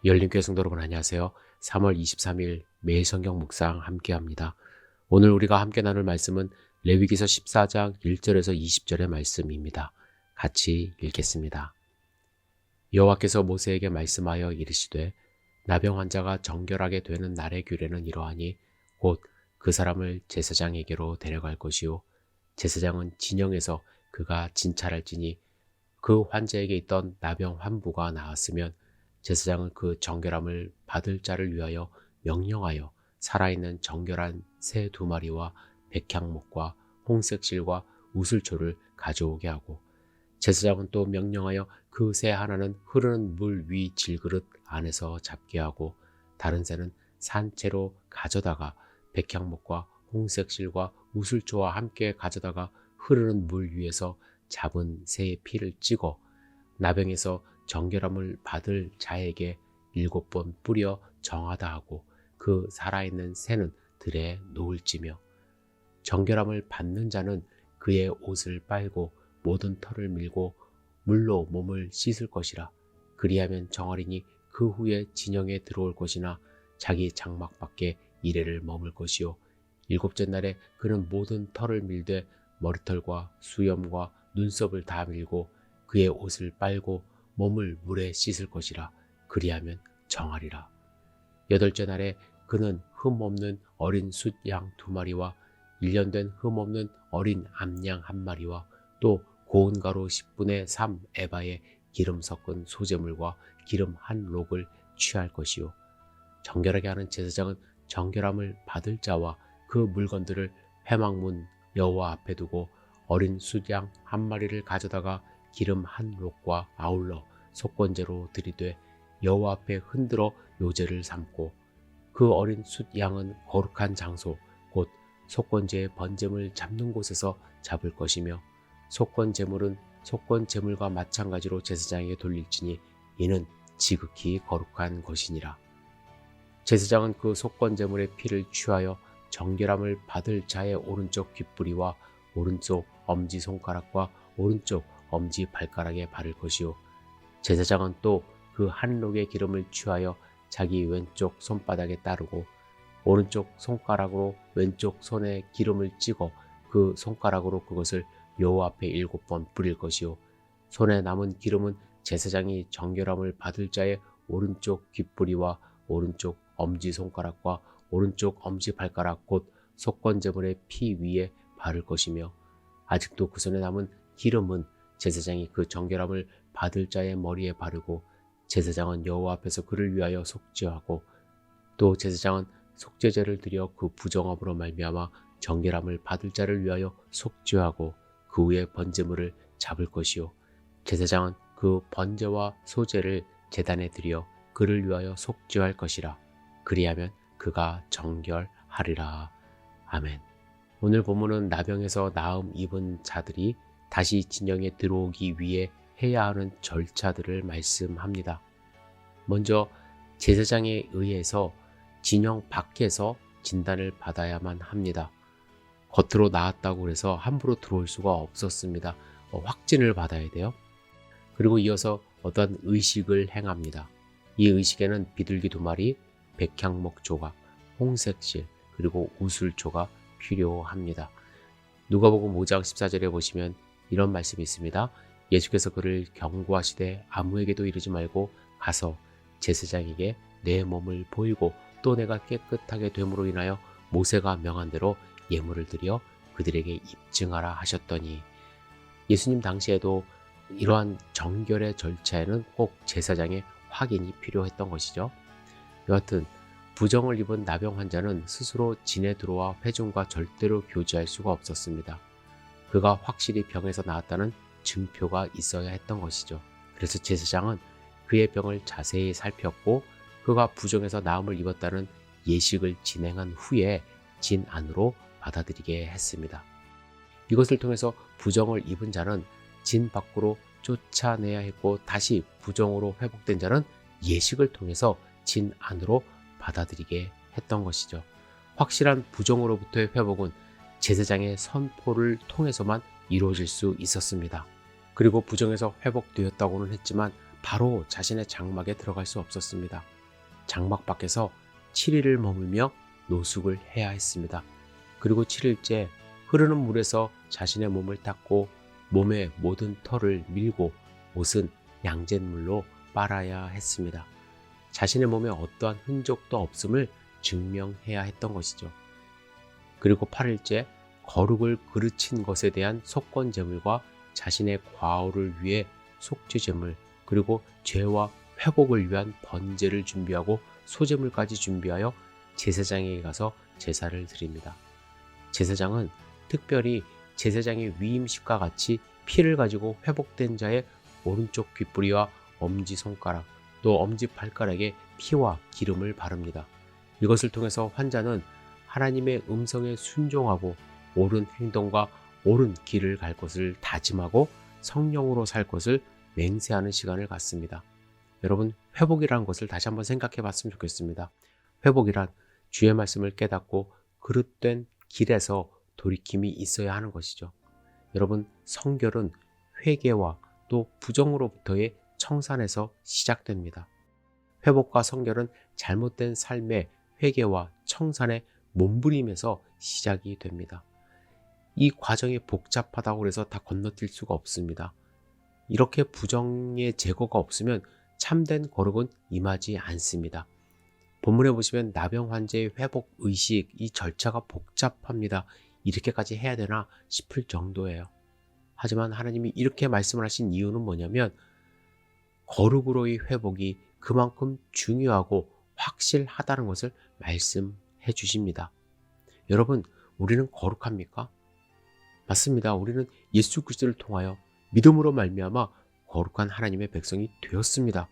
열린교회 성도 여러분 안녕하세요. 3월 23일 매일 성경 묵상 함께합니다. 오늘 우리가 함께 나눌 말씀은 레위기서 14장 1절에서 20절의 말씀입니다. 같이 읽겠습니다. 여호와께서 모세에게 말씀하여 이르시되 나병 환자가 정결하게 되는 날의 규례는 이러하니 곧 그 사람을 제사장에게로 데려갈 것이요 제사장은 진영에서 그가 진찰할지니 그 환자에게 있던 나병 환부가 나았으면 제사장은 그 정결함을 받을 자를 위하여 명령하여 살아있는 정결한 새 2마리와 백향목과 홍색실과 우슬초를 가져오게 하고 제사장은 또 명령하여 그 새 하나는 흐르는 물 위 질그릇 안에서 잡게 하고 다른 새는 산채로 가져다가 백향목과 홍색실과 우슬초와 함께 가져다가 흐르는 물 위에서 잡은 새의 피를 찍어 나병에서 정결함을 받을 자에게 7번 뿌려 정하다 하고 그 살아있는 새는 들에 놓을지며 정결함을 받는 자는 그의 옷을 빨고 모든 털을 밀고 물로 몸을 씻을 것이라. 그리하면 정하리니 그 후에 진영에 들어올 것이나 자기 장막 밖에 이레를 머물 것이요 7째 날에 그는 모든 털을 밀되 머리털과 수염과 눈썹을 다 밀고 그의 옷을 빨고 몸을 물에 씻을 것이라. 그리하면 정하리라. 8째 날에 그는 흠없는 어린 숫양 2마리와 1년 된 흠없는 어린 암양 1마리와 또 고운 가루 10분의 3 에바의 기름 섞은 소재물과 기름 1록을 취할 것이요 정결하게 하는 제사장은 정결함을 받을 자와 그 물건들을 회막문 여호와 앞에 두고 어린 숫양 1마리를 가져다가 기름 1록과 아울러 속건제로 들이되 여호와 앞에 흔들어 요제를 삼고 그 어린 숫양은 거룩한 장소 곧 속건제의 번제물 잡는 곳에서 잡을 것이며 속건제물은 속건제물과 마찬가지로 제사장에게 돌릴지니 이는 지극히 거룩한 것이니라. 제사장은 그 속건제물의 피를 취하여 정결함을 받을 자의 오른쪽 귓뿌리와 오른쪽 엄지손가락과 오른쪽 엄지발가락에 바를 것이요 제사장은 또 그 1록의 기름을 취하여 자기 왼쪽 손바닥에 따르고 오른쪽 손가락으로 왼쪽 손에 기름을 찍어 그 손가락으로 그것을 여호와 앞에 7번 뿌릴 것이요 손에 남은 기름은 제사장이 정결함을 받을 자의 오른쪽 귓뿌리와 오른쪽 엄지손가락과 오른쪽 엄지발가락 곧 속건제물의 피 위에 바를 것이며 아직도 그 손에 남은 기름은 제사장이 그 정결함을 받을 자의 머리에 바르고 제사장은 여호와 앞에서 그를 위하여 속죄하고 또 제사장은 속죄제를 드려 그 부정함으로 말미암아 정결함을 받을 자를 위하여 속죄하고 그 후에 번제물을 잡을 것이요 제사장은 그 번제와 소제를 제단에 드려 그를 위하여 속죄할 것이라. 그리하면 그가 정결하리라. 아멘. 오늘 본문은 나병에서 나음 입은 자들이 다시 진영에 들어오기 위해 해야 하는 절차들을 말씀합니다. 먼저 제사장에 의해서 진영 밖에서 진단을 받아야만 합니다. 겉으로 나왔다고 해서 함부로 들어올 수가 없었습니다. 확진을 받아야 돼요. 그리고 이어서 어떤 의식을 행합니다. 이 의식에는 비둘기 2마리, 백향목 조각, 홍색실, 그리고 우슬초가 필요합니다. 누가복음 5장 14절에 보시면 이런 말씀이 있습니다. 예수께서 그를 경고하시되 아무에게도 이르지 말고 가서 제사장에게 내 몸을 보이고 또 내가 깨끗하게 됨으로 인하여 모세가 명한 대로 예물을 드려 그들에게 입증하라 하셨더니 예수님 당시에도 이러한 정결의 절차에는 꼭 제사장의 확인이 필요했던 것이죠. 여하튼 부정을 입은 나병 환자는 스스로 진에 들어와 회중과 절대로 교제할 수가 없었습니다. 그가 확실히 병에서 나았다는 증표가 있어야 했던 것이죠. 그래서 제사장은 그의 병을 자세히 살폈고 그가 부정에서 나음을 입었다는 예식을 진행한 후에 진 안으로 받아들이게 했습니다. 이것을 통해서 부정을 입은 자는 진 밖으로 쫓아내야 했고 다시 부정으로 회복된 자는 예식을 통해서 진 안으로 받아들이게 했던 것이죠. 확실한 부정으로부터의 회복은 제사장의 선포를 통해서만 이루어질 수 있었습니다. 그리고 부정에서 회복되었다고는 했지만 바로 자신의 장막에 들어갈 수 없었습니다. 장막 밖에서 7일을 머물며 노숙을 해야 했습니다. 그리고 7일째 흐르는 물에서 자신의 몸을 닦고 몸의 모든 털을 밀고 옷은 양잿물로 빨아야 했습니다. 자신의 몸에 어떠한 흔적도 없음을 증명해야 했던 것이죠. 그리고 8일째 거룩을 그르친 것에 대한 속건제물과 자신의 과오를 위해 속죄제물, 그리고 죄와 회복을 위한 번제를 준비하고 소제물까지 준비하여 제사장에게 가서 제사를 드립니다. 제사장은 특별히 제사장의 위임식과 같이 피를 가지고 회복된 자의 오른쪽 귓부리와 엄지손가락, 또 엄지발가락에 피와 기름을 바릅니다. 이것을 통해서 환자는 하나님의 음성에 순종하고 옳은 행동과 옳은 길을 갈 것을 다짐하고 성령으로 살 것을 맹세하는 시간을 갖습니다. 여러분, 회복이라는 것을 다시 한번 생각해 봤으면 좋겠습니다. 회복이란 주의 말씀을 깨닫고 그릇된 길에서 돌이킴이 있어야 하는 것이죠. 여러분, 성결은 회개와 또 부정으로부터의 청산에서 시작됩니다. 회복과 성결은 잘못된 삶의 회개와 청산의 몸부림에서 시작이 됩니다. 이 과정이 복잡하다고 해서 다 건너뛸 수가 없습니다. 이렇게 부정의 제거가 없으면 참된 거룩은 임하지 않습니다. 본문에 보시면 나병 환자의 회복 의식, 이 절차가 복잡합니다. 이렇게까지 해야 되나 싶을 정도예요. 하지만 하나님이 이렇게 말씀을 하신 이유는 뭐냐면 거룩으로의 회복이 그만큼 중요하고 확실하다는 것을 말씀해 주십니다. 여러분, 우리는 거룩합니까? 맞습니다. 우리는 예수 그리스도를 통하여 믿음으로 말미암아 거룩한 하나님의 백성이 되었습니다.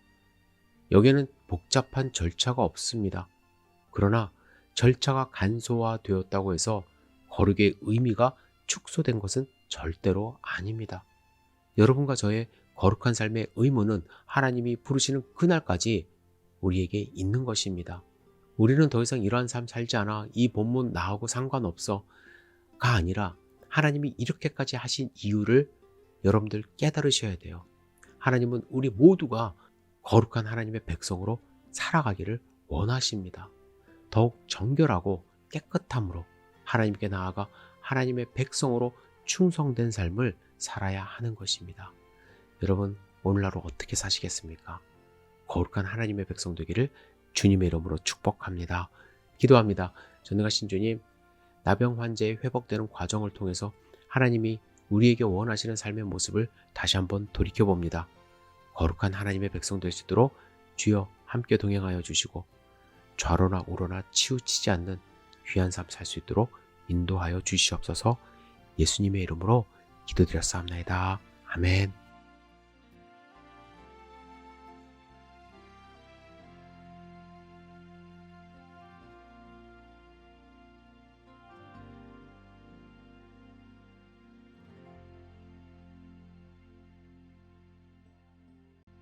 여기에는 복잡한 절차가 없습니다. 그러나 절차가 간소화되었다고 해서 거룩의 의미가 축소된 것은 절대로 아닙니다. 여러분과 저의 거룩한 삶의 의무는 하나님이 부르시는 그날까지 우리에게 있는 것입니다. 우리는 더 이상 이러한 삶 살지 않아, 이 본문 나하고 상관없어 가 아니라 하나님이 이렇게까지 하신 이유를 여러분들 깨달으셔야 돼요. 하나님은 우리 모두가 거룩한 하나님의 백성으로 살아가기를 원하십니다. 더욱 정결하고 깨끗함으로 하나님께 나아가 하나님의 백성으로 충성된 삶을 살아야 하는 것입니다. 여러분, 오늘 하루 어떻게 사시겠습니까? 거룩한 하나님의 백성 되기를 주님의 이름으로 축복합니다. 기도합니다. 전능하신 주님, 나병 환자의 회복되는 과정을 통해서 하나님이 우리에게 원하시는 삶의 모습을 다시 한번 돌이켜봅니다. 거룩한 하나님의 백성 될 수 있도록 주여 함께 동행하여 주시고 좌로나 우로나 치우치지 않는 귀한 삶 살 수 있도록 인도하여 주시옵소서. 예수님의 이름으로 기도드렸사옵나이다. 아멘.